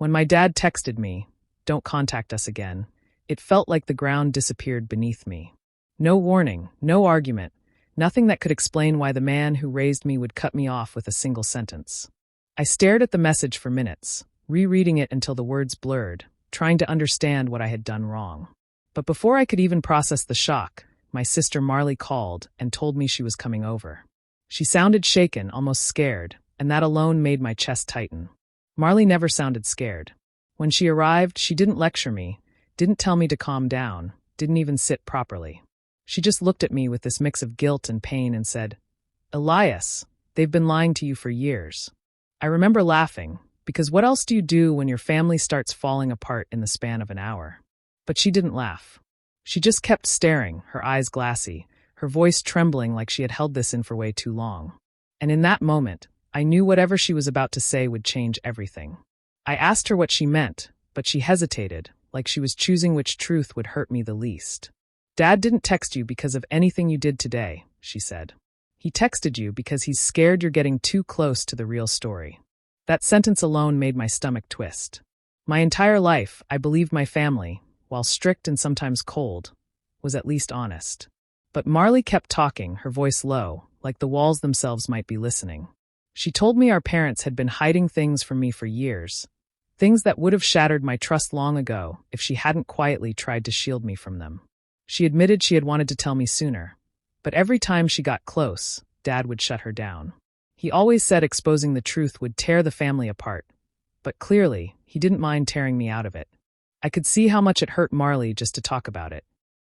When my dad texted me, "Don't contact us again," it felt like the ground disappeared beneath me. No warning, no argument, nothing that could explain why the man who raised me would cut me off with a single sentence. I stared at the message for minutes, rereading it until the words blurred, trying to understand what I had done wrong. But before I could even process the shock, my sister Marley called and told me she was coming over. She sounded shaken, almost scared, and that alone made my chest tighten. Marley never sounded scared. When she arrived, she didn't lecture me, didn't tell me to calm down, didn't even sit properly. She just looked at me with this mix of guilt and pain and said, "Elias, they've been lying to you for years." I remember laughing, because what else do you do when your family starts falling apart in the span of an hour? But she didn't laugh. She just kept staring, her eyes glassy, her voice trembling like she had held this in for way too long. And in that moment, I knew whatever she was about to say would change everything. I asked her what she meant, but she hesitated, like she was choosing which truth would hurt me the least. "Dad didn't text you because of anything you did today," she said. "He texted you because he's scared you're getting too close to the real story." That sentence alone made my stomach twist. My entire life, I believed my family, while strict and sometimes cold, was at least honest. But Marley kept talking, her voice low, like the walls themselves might be listening. She told me our parents had been hiding things from me for years, things that would have shattered my trust long ago if she hadn't quietly tried to shield me from them. She admitted she had wanted to tell me sooner, but every time she got close, Dad would shut her down. He always said exposing the truth would tear the family apart, but clearly, he didn't mind tearing me out of it. I could see how much it hurt Marley just to talk about it.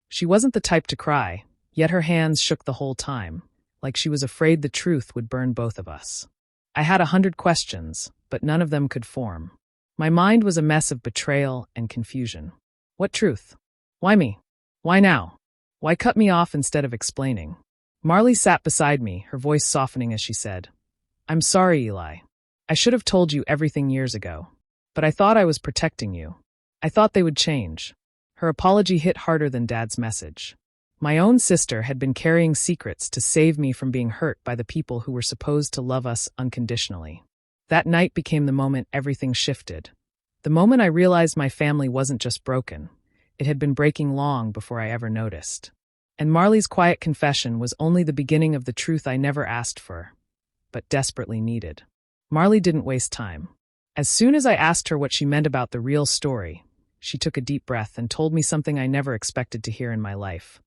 She wasn't the type to cry, yet her hands shook the whole time, like she was afraid the truth would burn both of us. I had 100 questions, but none of them could form. My mind was a mess of betrayal and confusion. What truth? Why me? Why now? Why cut me off instead of explaining? Marley sat beside me, her voice softening as she said, "I'm sorry, Eli. I should have told you everything years ago. But I thought I was protecting you. I thought they would change." Her apology hit harder than Dad's message. My own sister had been carrying secrets to save me from being hurt by the people who were supposed to love us unconditionally. That night became the moment everything shifted. The moment I realized my family wasn't just broken. It had been breaking long before I ever noticed. And Marley's quiet confession was only the beginning of the truth I never asked for, but desperately needed. Marley didn't waste time. As soon as I asked her what she meant about the real story, she took a deep breath and told me something I never expected to hear in my life.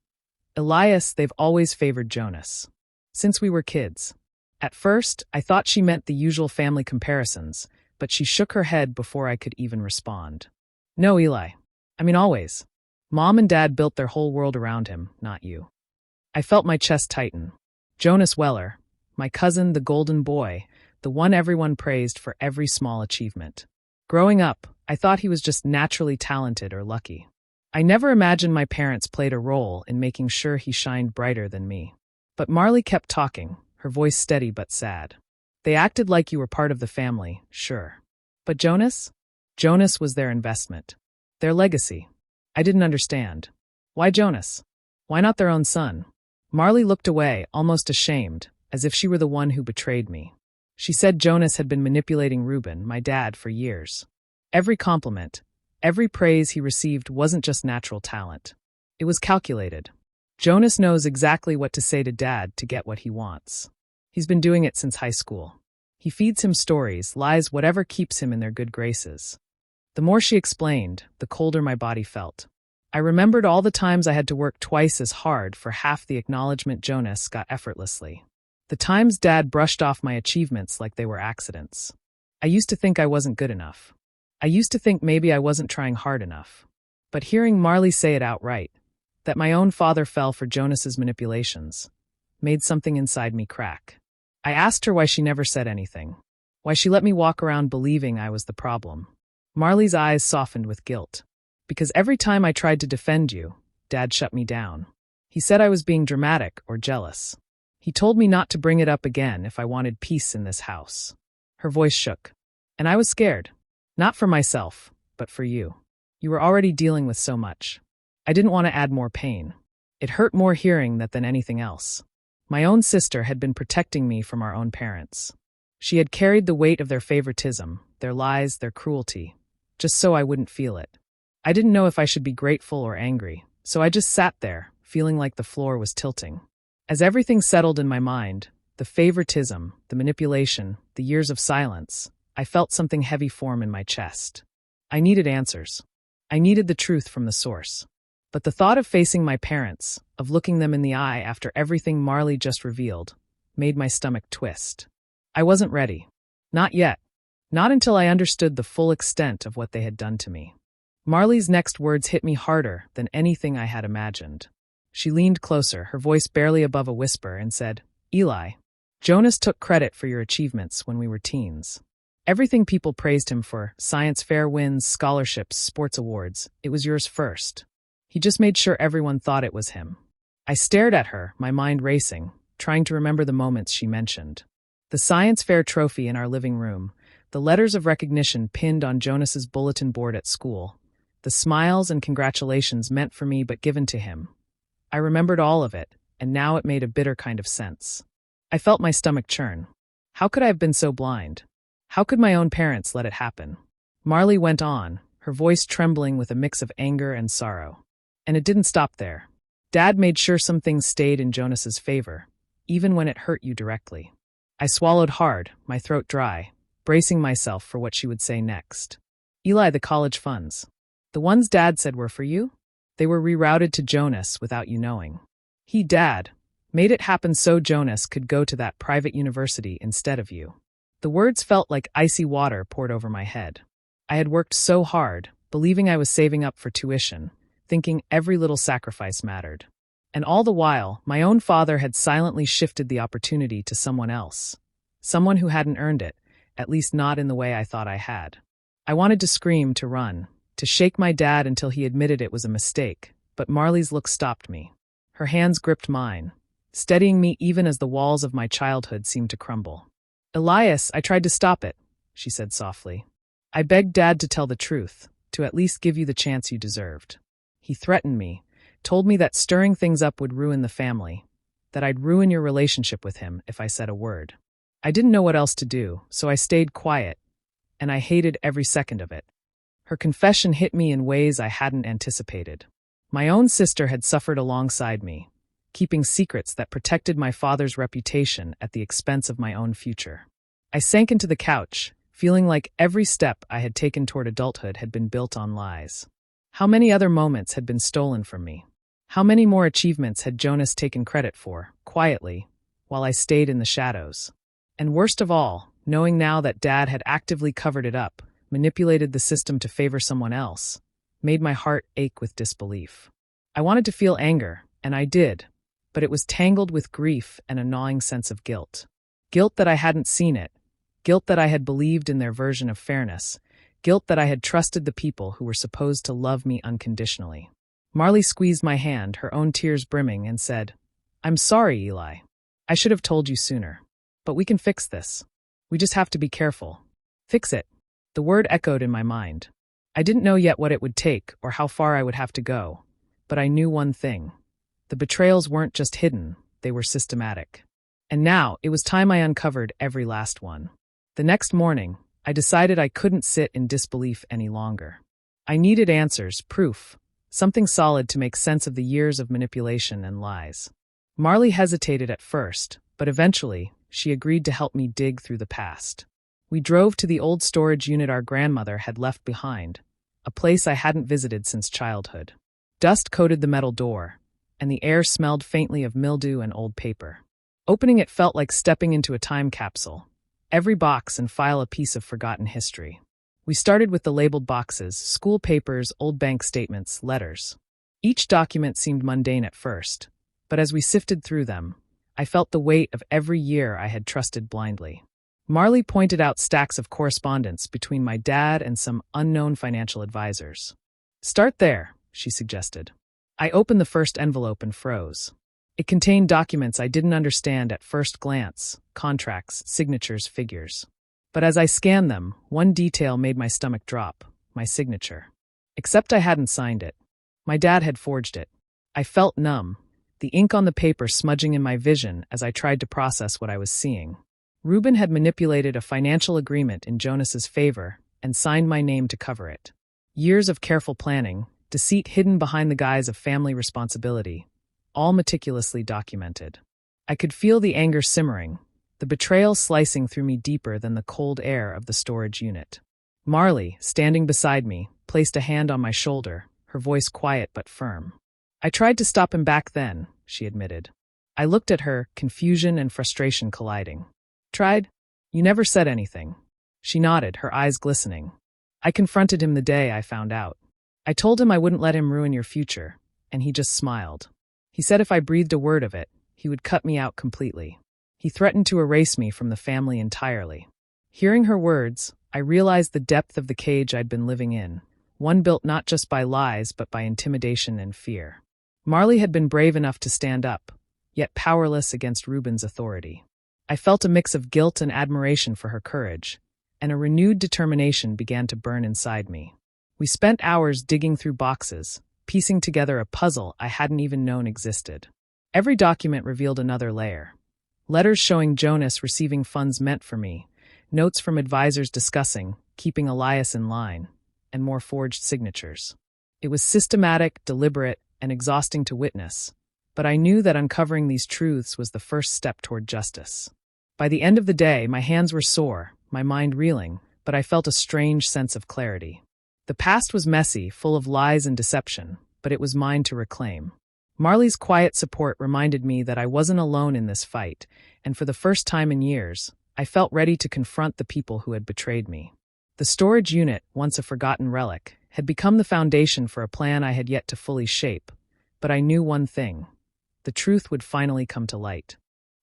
"Elias, they've always favored Jonas. Since we were kids." At first, I thought she meant the usual family comparisons, but she shook her head before I could even respond. "No, Eli. I mean always. Mom and Dad built their whole world around him, not you." I felt my chest tighten. Jonas Weller, my cousin, the golden boy, the one everyone praised for every small achievement. Growing up, I thought he was just naturally talented or lucky. I never imagined my parents played a role in making sure he shined brighter than me. But Marley kept talking, her voice steady but sad. "They acted like you were part of the family, sure. But Jonas? Jonas was their investment. Their legacy. I didn't understand. Why Jonas? Why not their own son?" Marley looked away, almost ashamed, as if she were the one who betrayed me. She said Jonas had been manipulating Reuben, my dad, for years. Every compliment, every praise he received wasn't just natural talent. It was calculated. Jonas knows exactly what to say to Dad to get what he wants. He's been doing it since high school. He feeds him stories, lies, whatever keeps him in their good graces. The more she explained, the colder my body felt. I remembered all the times I had to work twice as hard for half the acknowledgement Jonas got effortlessly. The times Dad brushed off my achievements like they were accidents. I used to think I wasn't good enough. I used to think maybe I wasn't trying hard enough. But hearing Marley say it outright, that my own father fell for Jonas's manipulations, made something inside me crack. I asked her why she never said anything. Why she let me walk around believing I was the problem. Marley's eyes softened with guilt. "Because every time I tried to defend you, Dad shut me down. He said I was being dramatic or jealous. He told me not to bring it up again if I wanted peace in this house." Her voice shook. "And I was scared. Not for myself, but for you. You were already dealing with so much. I didn't want to add more pain. It hurt more hearing that than anything else. My own sister had been protecting me from our own parents. She had carried the weight of their favoritism, their lies, their cruelty. just so I wouldn't feel it. I didn't know if I should be grateful or angry, so I just sat there, feeling like the floor was tilting. As everything settled in my mind, the favoritism, the manipulation, the years of silence, I felt something heavy form in my chest. I needed answers. I needed the truth from the source. But the thought of facing my parents, of looking them in the eye after everything Marley just revealed, made my stomach twist. I wasn't ready. Not yet. Not until I understood the full extent of what they had done to me. Marley's next words hit me harder than anything I had imagined. She leaned closer, her voice barely above a whisper, and said, "Eli, Jonas took credit for your achievements when we were teens. Everything people praised him for, science fair wins, scholarships, sports awards, it was yours first. He just made sure everyone thought it was him." I stared at her, my mind racing, trying to remember the moments she mentioned. The science fair trophy in our living room, the letters of recognition pinned on Jonas's bulletin board at school, the smiles and congratulations meant for me but given to him. I remembered all of it, and now it made a bitter kind of sense. I felt my stomach churn. How could I have been so blind? How could my own parents let it happen? Marley went on, her voice trembling with a mix of anger and sorrow. And it didn't stop there. Dad made sure some things stayed in Jonas's favor, even when it hurt you directly. I swallowed hard, my throat dry, bracing myself for what she would say next. "Eli, the college funds. The ones Dad said were for you? They were rerouted to Jonas without you knowing. He, Dad, made it happen so Jonas could go to that private university instead of you." The words felt like icy water poured over my head. I had worked so hard, believing I was saving up for tuition, thinking every little sacrifice mattered. And all the while, my own father had silently shifted the opportunity to someone else. Someone who hadn't earned it, at least not in the way I thought I had. I wanted to scream, to run, to shake my dad until he admitted it was a mistake, but Marley's look stopped me. Her hands gripped mine, steadying me even as the walls of my childhood seemed to crumble. "Elias, I tried to stop it," she said softly. "I begged Dad to tell the truth, to at least give you the chance you deserved. He threatened me, told me that stirring things up would ruin the family, that I'd ruin your relationship with him if I said a word. I didn't know what else to do, so I stayed quiet, and I hated every second of it." Her confession hit me in ways I hadn't anticipated. My own sister had suffered alongside me, keeping secrets that protected my father's reputation at the expense of my own future. I sank into the couch, feeling like every step I had taken toward adulthood had been built on lies. How many other moments had been stolen from me? How many more achievements had Jonas taken credit for, quietly, while I stayed in the shadows? And worst of all, knowing now that Dad had actively covered it up, manipulated the system to favor someone else, made my heart ache with disbelief. I wanted to feel anger, and I did, but it was tangled with grief and a gnawing sense of guilt. Guilt that I hadn't seen it, guilt that I had believed in their version of fairness, guilt that I had trusted the people who were supposed to love me unconditionally. Marley squeezed my hand, her own tears brimming, and said, "I'm sorry, Eli. I should have told you sooner. But we can fix this. We just have to be careful." Fix it. The word echoed in my mind. I didn't know yet what it would take or how far I would have to go, but I knew one thing. The betrayals weren't just hidden, they were systematic. And now, it was time I uncovered every last one. The next morning, I decided I couldn't sit in disbelief any longer. I needed answers, proof, something solid to make sense of the years of manipulation and lies. Marley hesitated at first, but eventually, she agreed to help me dig through the past. We drove to the old storage unit our grandmother had left behind, a place I hadn't visited since childhood. Dust coated the metal door, and the air smelled faintly of mildew and old paper. Opening it felt like stepping into a time capsule, every box and file a piece of forgotten history. We started with the labeled boxes, school papers, old bank statements, letters. Each document seemed mundane at first, but as we sifted through them, I felt the weight of every year I had trusted blindly. Marley pointed out stacks of correspondence between my dad and some unknown financial advisors. "Start there," she suggested. I opened the first envelope and froze. It contained documents I didn't understand at first glance, contracts, signatures, figures. But as I scanned them, one detail made my stomach drop, my signature. Except I hadn't signed it. My dad had forged it. I felt numb, the ink on the paper smudging in my vision as I tried to process what I was seeing. Reuben had manipulated a financial agreement in Jonas's favor and signed my name to cover it. Years of careful planning, deceit hidden behind the guise of family responsibility, all meticulously documented. I could feel the anger simmering, the betrayal slicing through me deeper than the cold air of the storage unit. Marley, standing beside me, placed a hand on my shoulder, her voice quiet but firm. "I tried to stop him back then," she admitted. I looked at her, confusion and frustration colliding. "Tried? You never said anything." She nodded, her eyes glistening. "I confronted him the day I found out. I told him I wouldn't let him ruin your future, and he just smiled. He said if I breathed a word of it, he would cut me out completely. He threatened to erase me from the family entirely." Hearing her words, I realized the depth of the cage I'd been living in, one built not just by lies but by intimidation and fear. Marley had been brave enough to stand up, yet powerless against Reuben's authority. I felt a mix of guilt and admiration for her courage, and a renewed determination began to burn inside me. We spent hours digging through boxes, piecing together a puzzle I hadn't even known existed. Every document revealed another layer. Letters showing Jonas receiving funds meant for me, notes from advisors discussing keeping Elias in line, and more forged signatures. It was systematic, deliberate, and exhausting to witness, but I knew that uncovering these truths was the first step toward justice. By the end of the day, my hands were sore, my mind reeling, but I felt a strange sense of clarity. The past was messy, full of lies and deception, but it was mine to reclaim. Marley's quiet support reminded me that I wasn't alone in this fight, and for the first time in years, I felt ready to confront the people who had betrayed me. The storage unit, once a forgotten relic, had become the foundation for a plan I had yet to fully shape, but I knew one thing. The truth would finally come to light.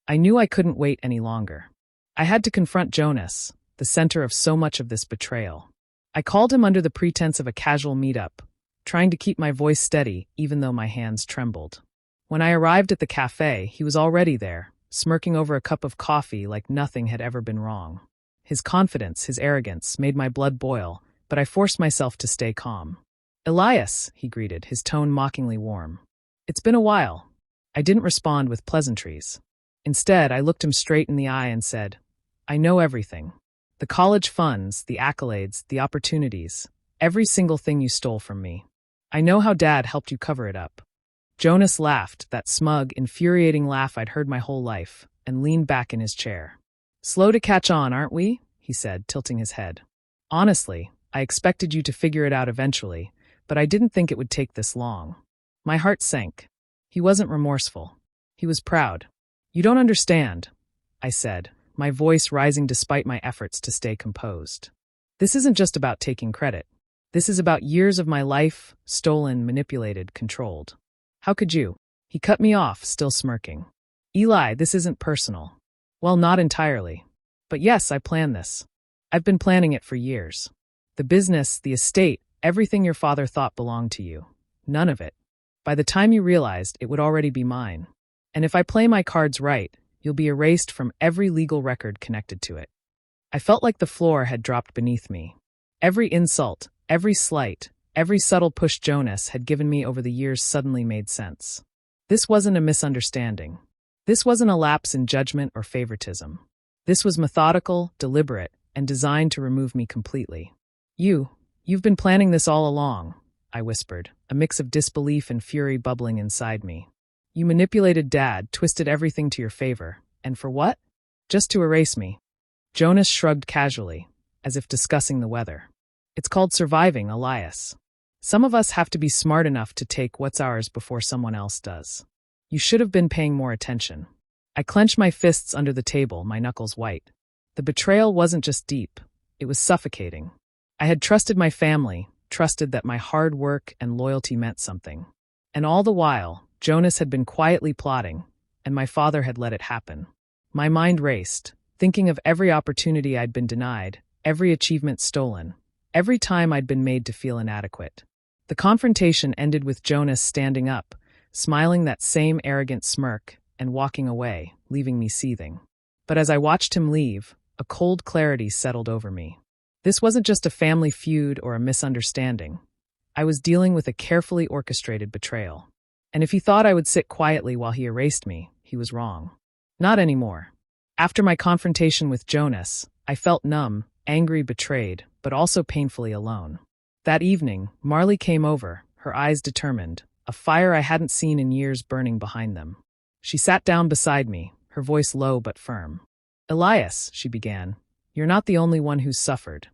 I knew I couldn't wait any longer. I had to confront Jonas, the center of so much of this betrayal. I called him under the pretense of a casual meetup, trying to keep my voice steady even though my hands trembled. When I arrived at the cafe, he was already there, smirking over a cup of coffee like nothing had ever been wrong. His confidence, his arrogance, made my blood boil, but I forced myself to stay calm. "Elias," he greeted, his tone mockingly warm. "It's been a while." I didn't respond with pleasantries. Instead, I looked him straight in the eye and said, "I know everything. The college funds, the accolades, the opportunities, every single thing you stole from me. I know how Dad helped you cover it up." Jonas laughed, that smug, infuriating laugh I'd heard my whole life, and leaned back in his chair. "Slow to catch on, aren't we?" he said, tilting his head. "Honestly, I expected you to figure it out eventually, but I didn't think it would take this long." My heart sank. He wasn't remorseful. He was proud. "You don't understand," I said, my voice rising despite my efforts to stay composed. "This isn't just about taking credit. This is about years of my life, stolen, manipulated, controlled. How could you?" He cut me off, still smirking. "Eli, this isn't personal." "Well, not entirely. But yes, I planned this. I've been planning it for years. The business, the estate, everything your father thought belonged to you. None of it. By the time you realized, it would already be mine. And if I play my cards right, you'll be erased from every legal record connected to it." I felt like the floor had dropped beneath me. Every insult, every slight, every subtle push Jonas had given me over the years suddenly made sense. This wasn't a misunderstanding. This wasn't a lapse in judgment or favoritism. This was methodical, deliberate, and designed to remove me completely. You've been planning this all along," I whispered, a mix of disbelief and fury bubbling inside me. "You manipulated Dad, twisted everything to your favor. And for what? Just to erase me." Jonas shrugged casually, as if discussing the weather. "It's called surviving, Elias. Some of us have to be smart enough to take what's ours before someone else does. You should have been paying more attention." I clenched my fists under the table, my knuckles white. The betrayal wasn't just deep, it was suffocating. I had trusted my family, trusted that my hard work and loyalty meant something. And all the while, Jonas had been quietly plotting, and my father had let it happen. My mind raced, thinking of every opportunity I'd been denied, every achievement stolen, every time I'd been made to feel inadequate. The confrontation ended with Jonas standing up, smiling that same arrogant smirk, and walking away, leaving me seething. But as I watched him leave, a cold clarity settled over me. This wasn't just a family feud or a misunderstanding. I was dealing with a carefully orchestrated betrayal. And if he thought I would sit quietly while he erased me, he was wrong. Not anymore. After my confrontation with Jonas, I felt numb, angry, betrayed, but also painfully alone. That evening, Marley came over, her eyes determined, a fire I hadn't seen in years burning behind them. She sat down beside me, her voice low but firm. "Elias," she began, "you're not the only one who's suffered.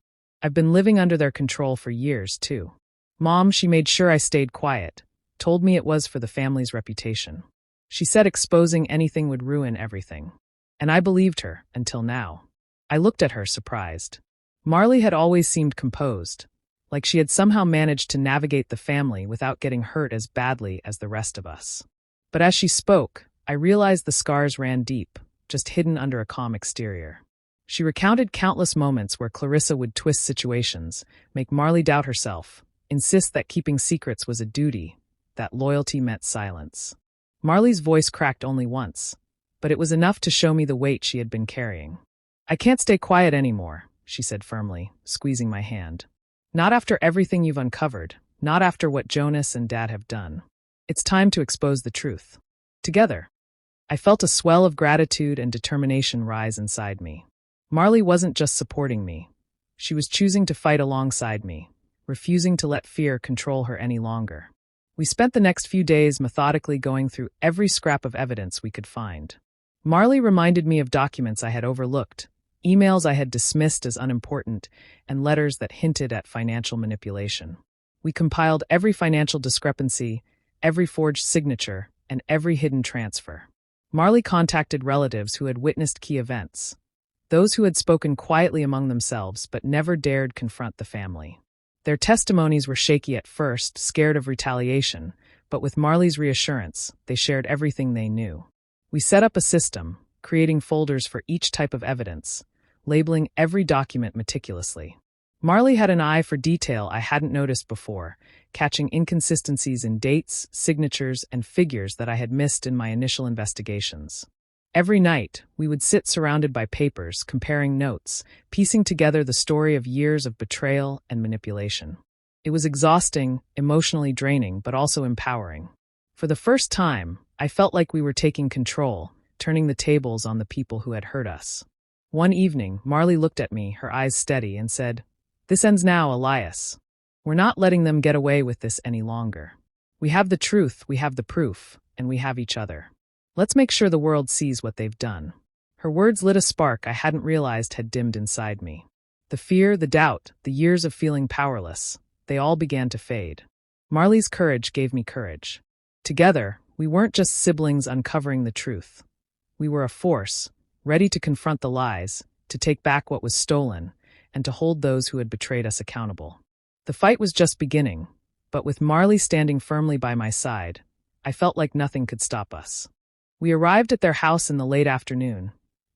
I've been living under their control for years, too." Mom, she made sure I stayed quiet, told me it was for the family's reputation. She said exposing anything would ruin everything. And I believed her, until now. I looked at her, surprised. Marley had always seemed composed, like she had somehow managed to navigate the family without getting hurt as badly as the rest of us. But as she spoke, I realized the scars ran deep, just hidden under a calm exterior. She recounted countless moments where Clarissa would twist situations, make Marley doubt herself, insist that keeping secrets was a duty, that loyalty meant silence. Marley's voice cracked only once, but it was enough to show me the weight she had been carrying. "I can't stay quiet anymore," she said firmly, squeezing my hand. "Not after everything you've uncovered, not after what Jonas and Dad have done. It's time to expose the truth. Together." I felt a swell of gratitude and determination rise inside me. Marley wasn't just supporting me. She was choosing to fight alongside me, refusing to let fear control her any longer. We spent the next few days methodically going through every scrap of evidence we could find. Marley reminded me of documents I had overlooked, emails I had dismissed as unimportant, and letters that hinted at financial manipulation. We compiled every financial discrepancy, every forged signature, and every hidden transfer. Marley contacted relatives who had witnessed key events, those who had spoken quietly among themselves but never dared confront the family. Their testimonies were shaky at first, scared of retaliation, but with Marley's reassurance, they shared everything they knew. We set up a system, creating folders for each type of evidence, labeling every document meticulously. Marley had an eye for detail I hadn't noticed before, catching inconsistencies in dates, signatures, and figures that I had missed in my initial investigations. Every night, we would sit surrounded by papers, comparing notes, piecing together the story of years of betrayal and manipulation. It was exhausting, emotionally draining, but also empowering. For the first time, I felt like we were taking control, turning the tables on the people who had hurt us. One evening, Marley looked at me, her eyes steady, and said, "This ends now, Elias. We're not letting them get away with this any longer. We have the truth, we have the proof, and we have each other. Let's make sure the world sees what they've done." Her words lit a spark I hadn't realized had dimmed inside me. The fear, the doubt, the years of feeling powerless, they all began to fade. Marley's courage gave me courage. Together, we weren't just siblings uncovering the truth. We were a force, ready to confront the lies, to take back what was stolen, and to hold those who had betrayed us accountable. The fight was just beginning, but with Marley standing firmly by my side, I felt like nothing could stop us. We arrived at their house in the late afternoon,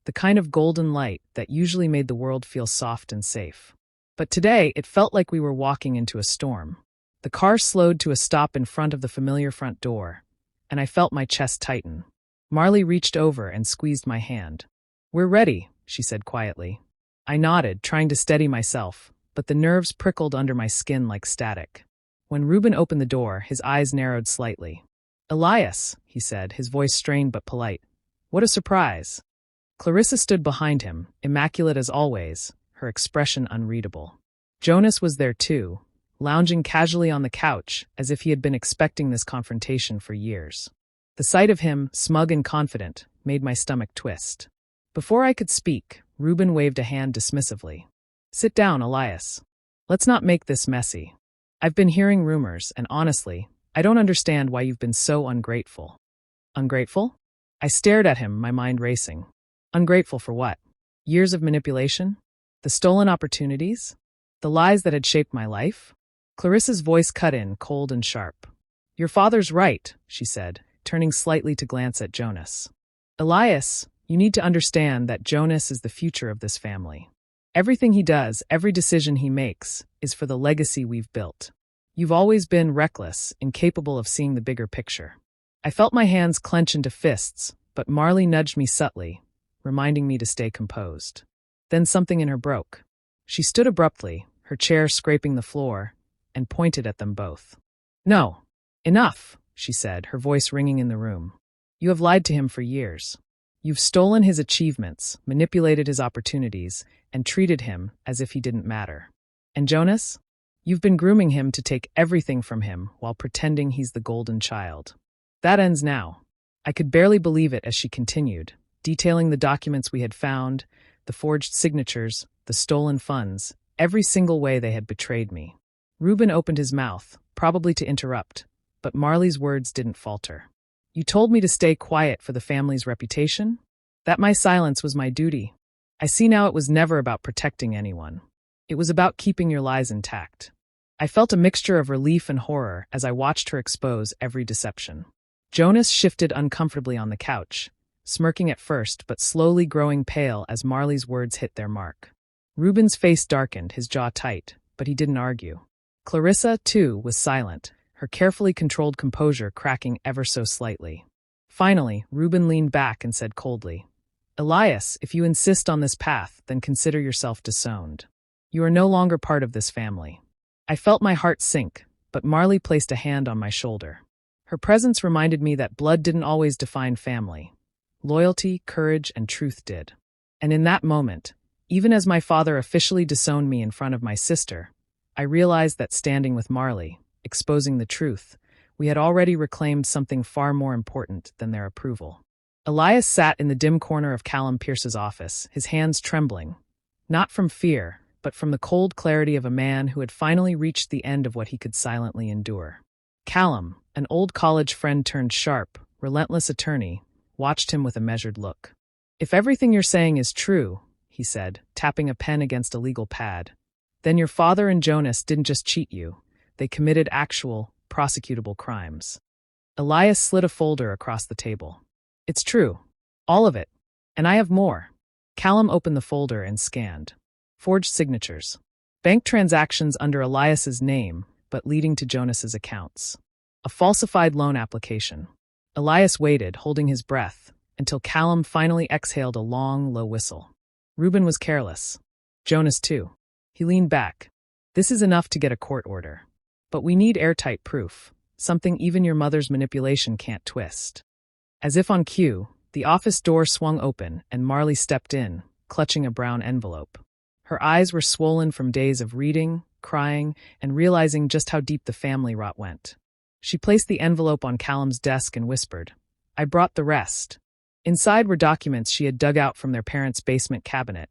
the kind of golden light that usually made the world feel soft and safe. But today, it felt like we were walking into a storm. The car slowed to a stop in front of the familiar front door, and I felt my chest tighten. Marley reached over and squeezed my hand. "We're ready," she said quietly. I nodded, trying to steady myself, but the nerves prickled under my skin like static. When Reuben opened the door, his eyes narrowed slightly. "Elias," he said, his voice strained but polite. "What a surprise." Clarissa stood behind him, immaculate as always, her expression unreadable. Jonas was there too, lounging casually on the couch as if he had been expecting this confrontation for years. The sight of him, smug and confident, made my stomach twist. Before I could speak, Reuben waved a hand dismissively. "Sit down, Elias. Let's not make this messy. I've been hearing rumors, and honestly, I don't understand why you've been so ungrateful." "Ungrateful?" I stared at him, my mind racing. Ungrateful for what? Years of manipulation? The stolen opportunities? The lies that had shaped my life? Clarissa's voice cut in, cold and sharp. "Your father's right," she said, turning slightly to glance at Jonas. "Elias, you need to understand that Jonas is the future of this family. Everything he does, every decision he makes, is for the legacy we've built. You've always been reckless, incapable of seeing the bigger picture." I felt my hands clench into fists, but Marley nudged me subtly, reminding me to stay composed. Then something in her broke. She stood abruptly, her chair scraping the floor, and pointed at them both. "No, enough," she said, her voice ringing in the room. "You have lied to him for years. You've stolen his achievements, manipulated his opportunities, and treated him as if he didn't matter. And Jonas? You've been grooming him to take everything from him while pretending he's the golden child. That ends now. I could barely believe it as she continued, detailing the documents we had found, the forged signatures, the stolen funds, every single way they had betrayed me. Reuben opened his mouth, probably to interrupt, but Marley's words didn't falter. You told me to stay quiet for the family's reputation? That my silence was my duty. I see now it was never about protecting anyone. It was about keeping your lies intact. I felt a mixture of relief and horror as I watched her expose every deception. Jonas shifted uncomfortably on the couch, smirking at first but slowly growing pale as Marley's words hit their mark. Reuben's face darkened, his jaw tight, but he didn't argue. Clarissa, too, was silent, her carefully controlled composure cracking ever so slightly. Finally, Reuben leaned back and said coldly, Elias, if you insist on this path, then consider yourself disowned. You are no longer part of this family. I felt my heart sink, but Marley placed a hand on my shoulder. Her presence reminded me that blood didn't always define family. Loyalty, courage, and truth did. And in that moment, even as my father officially disowned me in front of my sister, I realized that standing with Marley, exposing the truth, we had already reclaimed something far more important than their approval. Elias sat in the dim corner of Callum Pierce's office, his hands trembling, not from fear, but from the cold clarity of a man who had finally reached the end of what he could silently endure. Callum, an old college friend turned sharp, relentless attorney, watched him with a measured look. If everything you're saying is true, he said, tapping a pen against a legal pad, then your father and Jonas didn't just cheat you, they committed actual, prosecutable crimes. Elias slid a folder across the table. It's true. All of it. And I have more. Callum opened the folder and scanned. Forged signatures. Bank transactions under Elias's name, but leading to Jonas's accounts. A falsified loan application. Elias waited, holding his breath, until Callum finally exhaled a long, low whistle. Reuben was careless. Jonas, too. He leaned back. This is enough to get a court order. But we need airtight proof, something even your mother's manipulation can't twist. As if on cue, the office door swung open and Marley stepped in, clutching a brown envelope. Her eyes were swollen from days of reading, crying, and realizing just how deep the family rot went. She placed the envelope on Callum's desk and whispered, I brought the rest. Inside were documents she had dug out from their parents' basement cabinet.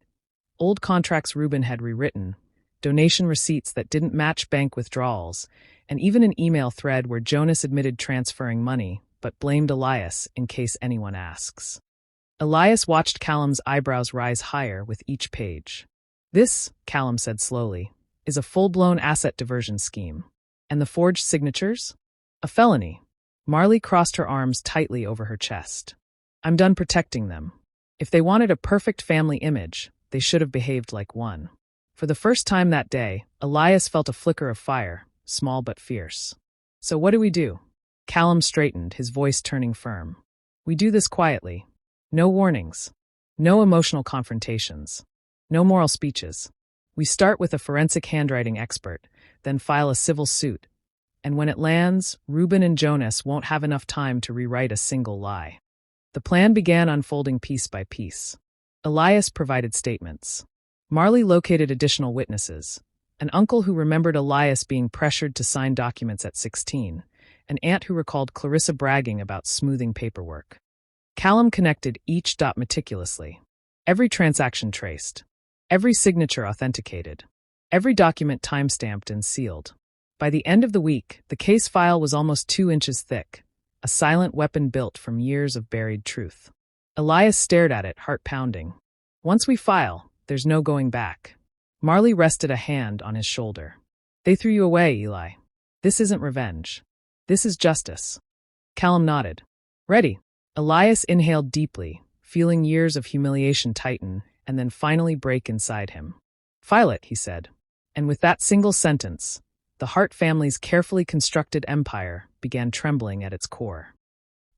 Old contracts Reuben had rewritten, donation receipts that didn't match bank withdrawals, and even an email thread where Jonas admitted transferring money, but blamed Elias in case anyone asks. Elias watched Callum's eyebrows rise higher with each page. This, Callum said slowly, is a full-blown asset diversion scheme. And the forged signatures? A felony. Marley crossed her arms tightly over her chest. I'm done protecting them. If they wanted a perfect family image, they should have behaved like one. For the first time that day, Elias felt a flicker of fire, small but fierce. So what do we do? Callum straightened, his voice turning firm. We do this quietly. No warnings. No emotional confrontations. No moral speeches. We start with a forensic handwriting expert, then file a civil suit. And when it lands, Reuben and Jonas won't have enough time to rewrite a single lie. The plan began unfolding piece by piece. Elias provided statements. Marley located additional witnesses. An uncle who remembered Elias being pressured to sign documents at 16. An aunt who recalled Clarissa bragging about smoothing paperwork. Callum connected each dot meticulously. Every transaction traced. Every signature authenticated. Every document time-stamped and sealed. By the end of the week, the case file was almost 2 inches thick, a silent weapon built from years of buried truth. Elias stared at it, heart pounding. Once we file, there's no going back. Marley rested a hand on his shoulder. They threw you away, Eli. This isn't revenge. This is justice. Callum nodded. Ready. Elias inhaled deeply, feeling years of humiliation tighten and then finally break inside him. File it, he said. And with that single sentence, the Hart family's carefully constructed empire began trembling at its core.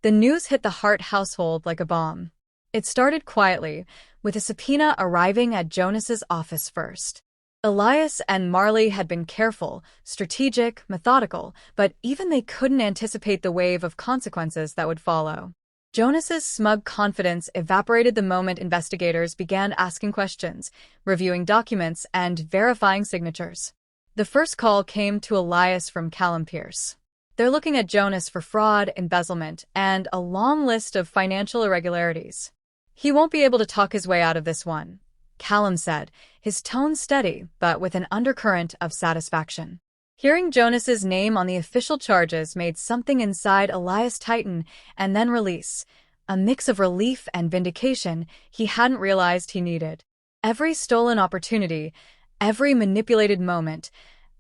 The news hit the Hart household like a bomb. It started quietly, with a subpoena arriving at Jonas's office first. Elias and Marley had been careful, strategic, methodical, but even they couldn't anticipate the wave of consequences that would follow. Jonas's smug confidence evaporated the moment investigators began asking questions, reviewing documents, and verifying signatures. The first call came to Elias from Callum Pierce. They're looking at Jonas for fraud, embezzlement, and a long list of financial irregularities. He won't be able to talk his way out of this one, Callum said, his tone steady but with an undercurrent of satisfaction. Hearing Jonas's name on the official charges made something inside Elias tighten and then release, a mix of relief and vindication he hadn't realized he needed. Every stolen opportunity, every manipulated moment,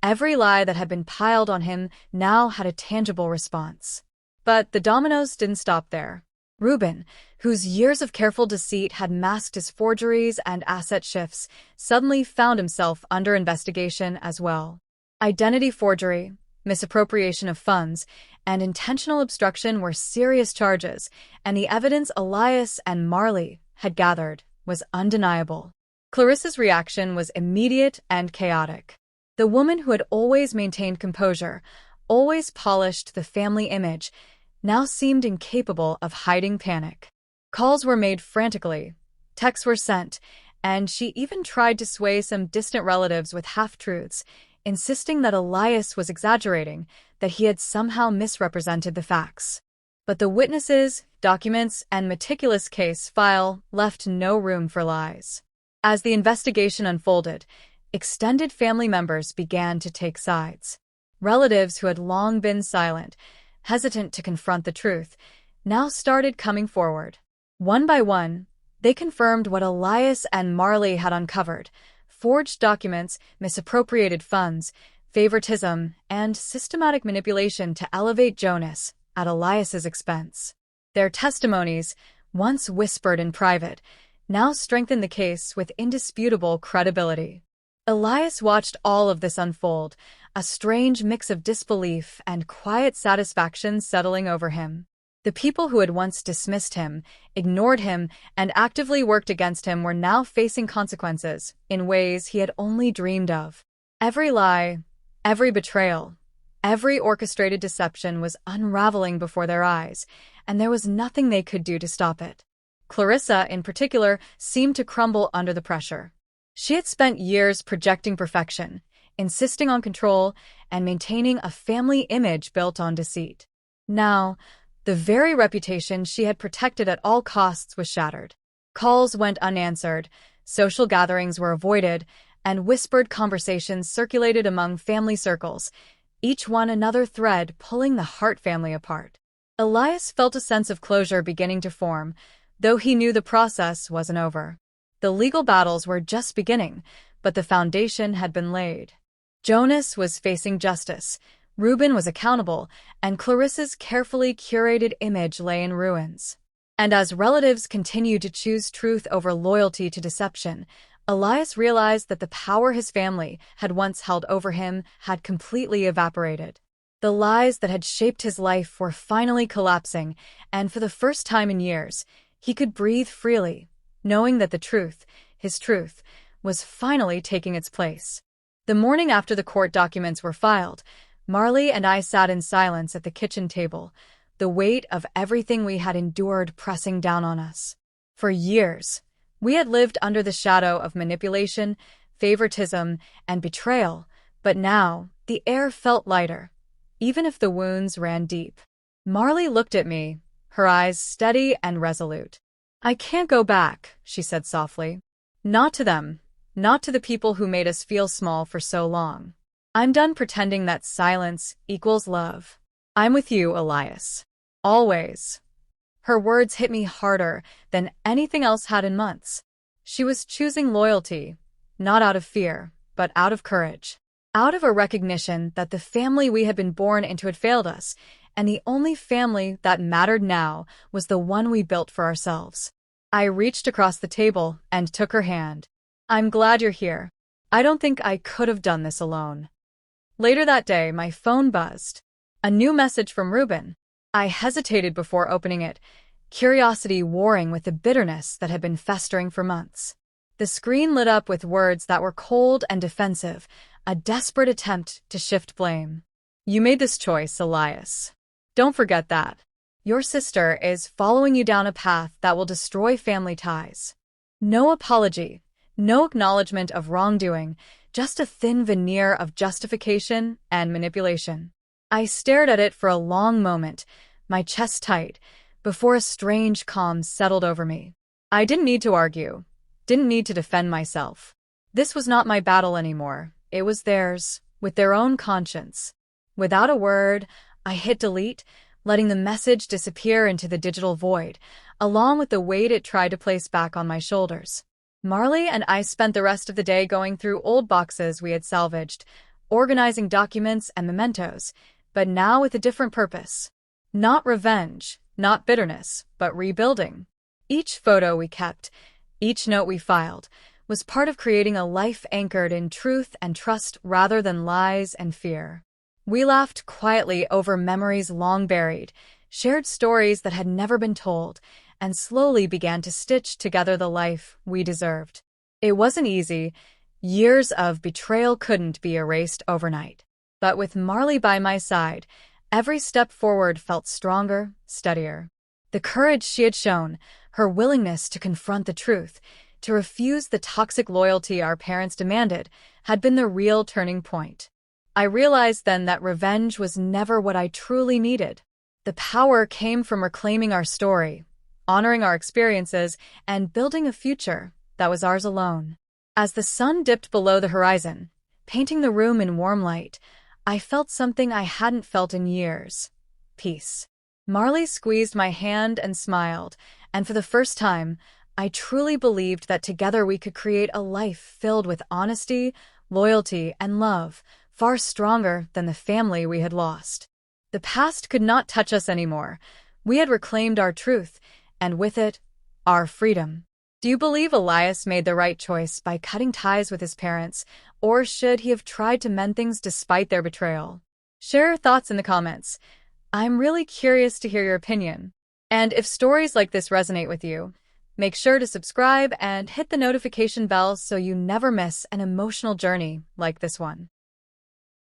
every lie that had been piled on him now had a tangible response. But the dominoes didn't stop there. Reuben, whose years of careful deceit had masked his forgeries and asset shifts, suddenly found himself under investigation as well. Identity forgery, misappropriation of funds, and intentional obstruction were serious charges, and the evidence Elias and Marley had gathered was undeniable. Clarissa's reaction was immediate and chaotic. The woman who had always maintained composure, always polished the family image, now seemed incapable of hiding panic. Calls were made frantically, texts were sent, and she even tried to sway some distant relatives with half-truths, insisting that Elias was exaggerating, that he had somehow misrepresented the facts. But the witnesses, documents, and meticulous case file left no room for lies. As the investigation unfolded, extended family members began to take sides. Relatives who had long been silent, hesitant to confront the truth, now started coming forward. One by one, they confirmed what Elias and Marley had uncovered: forged documents, misappropriated funds, favoritism, and systematic manipulation to elevate Jonas at Elias's expense. Their testimonies, once whispered in private, now strengthened the case with indisputable credibility. Elias watched all of this unfold, a strange mix of disbelief and quiet satisfaction settling over him. The people who had once dismissed him, ignored him, and actively worked against him were now facing consequences in ways he had only dreamed of. Every lie, every betrayal, every orchestrated deception was unraveling before their eyes, and there was nothing they could do to stop it. Clarissa, in particular, seemed to crumble under the pressure. She had spent years projecting perfection, insisting on control, and maintaining a family image built on deceit. Now, the very reputation she had protected at all costs was shattered. Calls went unanswered, social gatherings were avoided, and whispered conversations circulated among family circles, each one another thread pulling the Hart family apart. Elias felt a sense of closure beginning to form, though he knew the process wasn't over. The legal battles were just beginning, but the foundation had been laid. Jonas was facing justice, Reuben was accountable, and Clarissa's carefully curated image lay in ruins. And as relatives continued to choose truth over loyalty to deception, Elias realized that the power his family had once held over him had completely evaporated. The lies that had shaped his life were finally collapsing, and for the first time in years, he could breathe freely, knowing that the truth, his truth, was finally taking its place. The morning after the court documents were filed, Marley and I sat in silence at the kitchen table, the weight of everything we had endured pressing down on us. For years, we had lived under the shadow of manipulation, favoritism, and betrayal, but now the air felt lighter, even if the wounds ran deep. Marley looked at me, her eyes steady and resolute. "I can't go back," she said softly. "Not to them, not to the people who made us feel small for so long. I'm done pretending that silence equals love. I'm with you, Elias. Always." Her words hit me harder than anything else had in months. She was choosing loyalty, not out of fear, but out of courage. Out of a recognition that the family we had been born into had failed us, and the only family that mattered now was the one we built for ourselves. I reached across the table and took her hand. "I'm glad you're here. I don't think I could have done this alone." Later that day, my phone buzzed. A new message from Reuben. I hesitated before opening it, curiosity warring with the bitterness that had been festering for months. The screen lit up with words that were cold and defensive, a desperate attempt to shift blame. "You made this choice, Elias. Don't forget that. Your sister is following you down a path that will destroy family ties. No apology, no acknowledgement of wrongdoing, just a thin veneer of justification and manipulation. I stared at it for a long moment, my chest tight, before a strange calm settled over me. I didn't need to argue, didn't need to defend myself. This was not my battle anymore. It was theirs, with their own conscience. Without a word, I hit delete, letting the message disappear into the digital void, along with the weight it tried to place back on my shoulders. Marley and I spent the rest of the day going through old boxes we had salvaged, organizing documents and mementos, but now with a different purpose. Not revenge, not bitterness, but rebuilding. Each photo we kept, each note we filed, was part of creating a life anchored in truth and trust rather than lies and fear. We laughed quietly over memories long buried, shared stories that had never been told, and slowly began to stitch together the life we deserved. It wasn't easy. Years of betrayal couldn't be erased overnight. But with Marley by my side, every step forward felt stronger, steadier. The courage she had shown, her willingness to confront the truth, to refuse the toxic loyalty our parents demanded, had been the real turning point. I realized then that revenge was never what I truly needed. The power came from reclaiming our story, honoring our experiences, and building a future that was ours alone. As the sun dipped below the horizon, painting the room in warm light, I felt something I hadn't felt in years: peace. Marley squeezed my hand and smiled, and for the first time, I truly believed that together we could create a life filled with honesty, loyalty, and love, far stronger than the family we had lost. The past could not touch us anymore. We had reclaimed our truth, and with it, our freedom. Do you believe Elias made the right choice by cutting ties with his parents, or should he have tried to mend things despite their betrayal? Share your thoughts in the comments. I'm really curious to hear your opinion. And if stories like this resonate with you, make sure to subscribe and hit the notification bell so you never miss an emotional journey like this one.